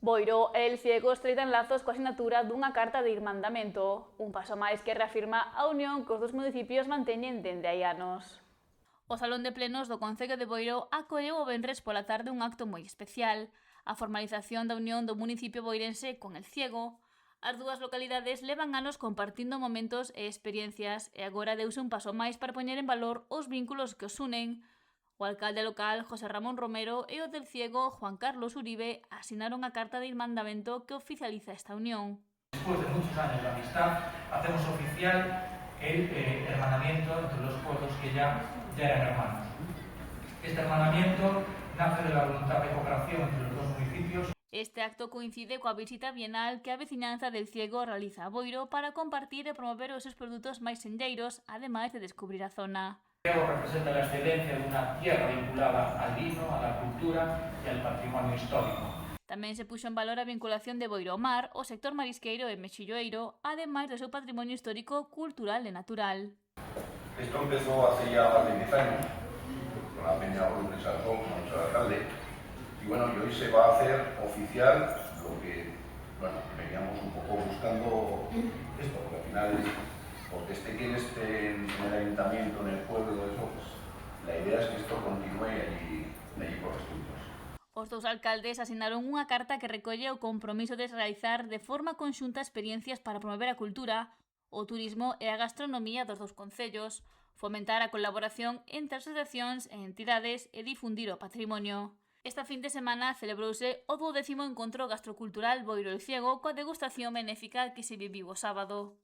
Boiro e El Ciego estreitan lazos coa asinatura dunha carta de irmandamento, un paso máis que reafirma a unión que os dos municipios manteñen dende hai anos. O Salón de Plenos do Concello de Boiro acolleu o venres pola tarde un acto moi especial, a formalización da unión do municipio boirense con El Ciego. As dúas localidades levan anos compartindo momentos e experiencias e agora deuse un paso máis para poñer en valor os vínculos que os unen. O alcalde local, José Ramón Romero, e o del Ciego, Juan Carlos Uribe, asinaron a carta de irmandamento que oficializa esta unión. Después de muchos años de amistad, hacemos oficial el hermanamiento entre los pueblos que ya eran hermanos. Este hermanamiento nace de la voluntad de cooperación entre los dos municipios. Este acto coincide coa visita bienal que a veciñanza del Ciego realiza a Boiro para compartir e promover os seus produtos máis senlleiros, ademais de descubrir a zona. El Ciego representa la excelencia de una tierra vinculada al vino, a la cultura y al patrimonio histórico. Tamén se puxo en valor a vinculación de Boiro ao mar, o sector marisqueiro e mexilloeiro, ademais do seu patrimonio histórico, cultural e natural. Esto empezó hace ya más de 10 años, con la Peña Cruz de Salzón, con nuestro alcalde, y bueno, y hoy se va a hacer oficial lo que, bueno, veníamos un poco buscando esto, porque al final es, porque esté quien esté en el ayuntamiento, en el pueblo, eso, pues la idea es que esto continúe allí por los puntos. Os dous alcaldes asinaron unha carta que recolle o compromiso de realizar de forma conxunta experiencias para promover a cultura, o turismo e a gastronomía dos dous concellos, fomentar a colaboración entre asociacións e entidades e difundir o patrimonio. Esta fin de semana celebrouse o 12º encontro gastrocultural Boiro El Ciego coa degustación benéfica que se viviu o sábado.